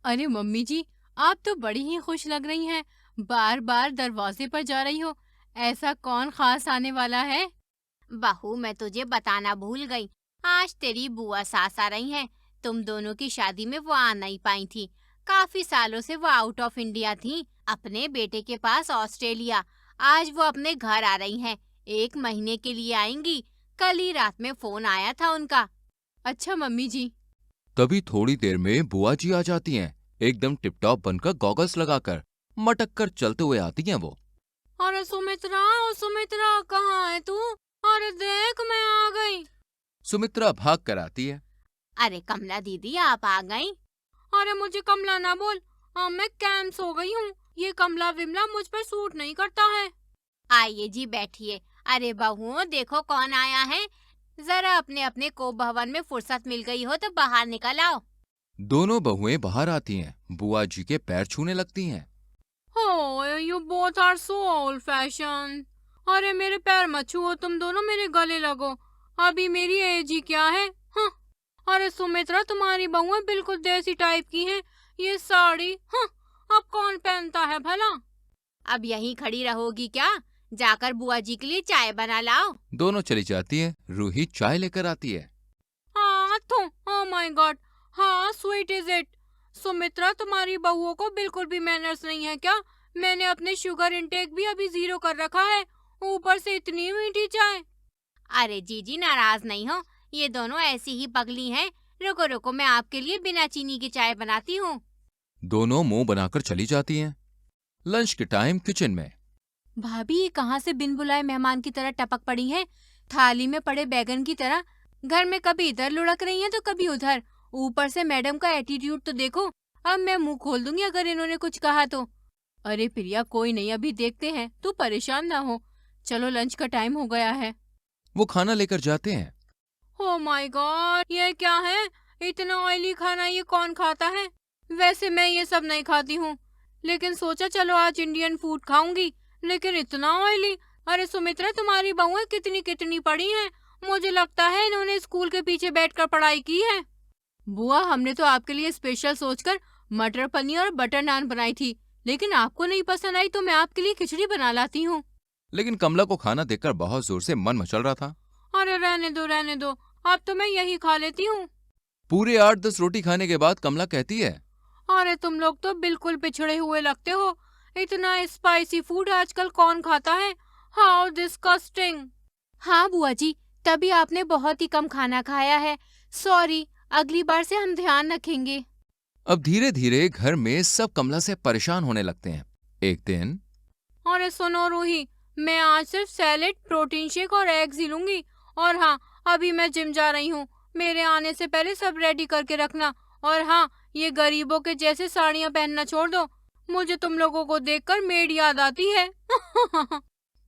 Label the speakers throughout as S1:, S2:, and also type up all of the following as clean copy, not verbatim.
S1: अरे मम्मी जी, आप तो बड़ी ही खुश लग रही हैं। बार बार दरवाजे पर जा रही हो। ऐसा कौन खास आने वाला है?
S2: बहू, मैं तुझे बताना भूल गई। आज तेरी बुआ सास आ रही हैं। तुम दोनों की शादी में वो आ नहीं पाई थी। काफी सालों से वो आउट ऑफ इंडिया थी, अपने बेटे के पास ऑस्ट्रेलिया। आज वो अपने घर आ रही हैं। 1 महीने के लिए आएंगी। कल ही रात में फोन आया था उनका।
S1: अच्छा मम्मी जी।
S3: तभी थोड़ी देर में बुआ जी आ जाती हैं, एकदम टिपटॉप बनकर गॉगल्स लगाकर। मटक कर चलते हुए आती हैं वो।
S1: अरे सुमित्रा, ओ सुमित्रा, कहाँ है तू? अरे देख, मैं आ गई।
S3: सुमित्रा भाग कर आती है।
S2: अरे कमला दीदी, आप आ गई।
S1: अरे मुझे कमला ना बोल। मैं कैंस हो गई हूँ। ये कमला विमला मुझ पर सूट नहीं करता है।
S2: आइए जी, बैठिए। अरे बहुओं, देखो कौन आया है। जरा अपने अपने को भवन में फुर्सत मिल गई हो तो बाहर निकल आओ।
S3: दोनों बहुएं बाहर आती हैं, बुआ जी के पैर छूने लगती हैं।
S1: Oh, you both are so old fashioned. अरे मेरे पैर मत छुओ, तुम दोनों मेरे गले लगो। अभी मेरी एज ही क्या है? हाँ। अरे सुमित्रा, तुम्हारी बहुएं बिल्कुल देसी टाइप की हैं। ये साड़ी, हाँ, अब कौन पहनता है भला?
S2: अब यहीं खड़ी रहोगी क्या? जाकर बुआ जी के लिए चाय बना लाओ।
S3: दोनों चली जाती हैं। रूही चाय लेकर आती है।
S1: हाँ तो, ओह माय गॉड, हाँ स्वीट इज इट। सुमित्रा, तुम्हारी बहुओं को बिल्कुल भी मैनर्स नहीं है क्या? मैंने अपने शुगर इंटेक भी अभी 0 कर रखा है, ऊपर से इतनी मीठी चाय।
S2: अरे जीजी, नाराज नहीं हो। ये दोनों ऐसी ही पगली हैं। रुको रुको, मैं आपके लिए बिना चीनी की चाय बनाती हूँ।
S3: दोनों मुंह बनाकर चली जाती हैं। लंच के टाइम किचन में।
S1: भाभी, ये कहाँ से बिन बुलाए मेहमान की तरह टपक पड़ी हैं? थाली में पड़े बैगन की तरह। घर में कभी इधर लुढ़क रही हैं तो कभी उधर। ऊपर से मैडम का एटीट्यूड तो देखो। अब मैं मुंह खोल दूंगी अगर इन्होंने कुछ कहा तो। अरे प्रिया, कोई नहीं, अभी देखते हैं, तू परेशान ना हो। चलो, लंच का टाइम हो गया है।
S3: वो खाना लेकर जाते हैं।
S1: ओ माय गॉड, ये क्या है? इतना ऑयली खाना ये कौन खाता है? वैसे मैं ये सब नहीं खाती हूँ, लेकिन सोचा चलो आज इंडियन फूड खाऊंगी। लेकिन इतना ऑयली। अरे सुमित्रा, तुम्हारी बहुएं कितनी कितनी पढ़ी हैं। मुझे लगता है इन्होंने स्कूल के पीछे बैठकर पढ़ाई की है। बुआ, हमने तो आपके लिए स्पेशल सोचकर मटर पनीर और बटर नान बनाई थी, लेकिन आपको नहीं पसंद आई तो मैं आपके लिए खिचड़ी बना लाती हूँ।
S3: लेकिन कमला को खाना देखकर बहुत जोर से मन मचल रहा था।
S1: अरे रहने दो रहने दो, अब तो मैं यही खा लेती हूँ।
S3: पूरे 8-10 रोटी खाने के बाद कमला कहती है।
S1: अरे तुम लोग तो बिल्कुल पिछड़े हुए लगते हो। इतना स्पाइसी फूड आजकल कौन खाता है? How disgusting. हाँ बुआ जी, तभी आपने बहुत ही कम खाना खाया है। सॉरी, अगली बार से हम ध्यान रखेंगे।
S3: अब धीरे धीरे घर में सब कमला से परेशान होने लगते हैं। एक दिन
S1: अरे सुनो रूही, मैं आज सिर्फ सैलेड, प्रोटीन शेक और एग्स ही लूंगी। और हाँ, अभी मैं जिम जा रही हूँ। मेरे आने से पहले सब रेडी करके रखना। और हाँ, ये गरीबों के जैसे साड़ियाँ पहनना छोड़ दो। मुझे तुम लोगों को देखकर मेड याद आती है।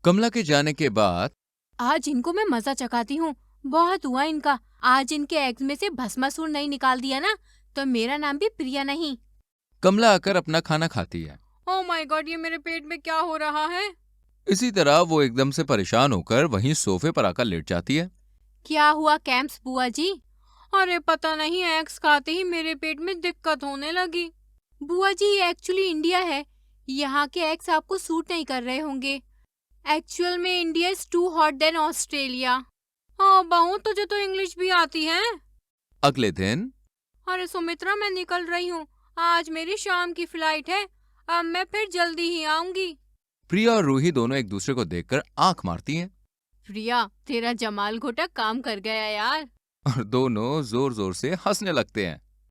S3: कमला के जाने के बाद
S1: आज इनको मैं मजा चखाती हूँ। बहुत हुआ इनका। आज इनके एग्स में से भस्मासुर नहीं निकाल दिया ना, तो मेरा नाम भी प्रिया नहीं।
S3: कमला आकर अपना खाना खाती है।
S1: ओह माय गॉड, ये मेरे पेट में क्या हो रहा है?
S3: इसी तरह वो एकदम से परेशान होकर वहीं सोफे पर आकर लेट जाती है।
S1: क्या हुआ कैंप्स बुआ जी? अरे पता नहीं, एग्स खाते ही मेरे पेट में दिक्कत होने लगी। बुआ जी, ये एक्चुअली इंडिया है। यहाँ के एग्स आपको सूट नहीं कर रहे होंगे। एक्चुअल में India is too hot then Australia. हाँ बहू, तुझे तो इंग्लिश भी आती है।
S3: अगले दिन
S1: अरे सुमित्रा, मैं निकल रही हूँ। आज मेरी शाम की फ्लाइट है। अब मैं फिर जल्दी ही आऊंगी।
S3: प्रिया और रूही दोनों एक दूसरे को देखकर आंख मारती हैं
S1: प्रिया, तेरा जमाल घोटा काम कर गया यार।
S3: और दोनों जोर जोर से हंसने लगते हैं।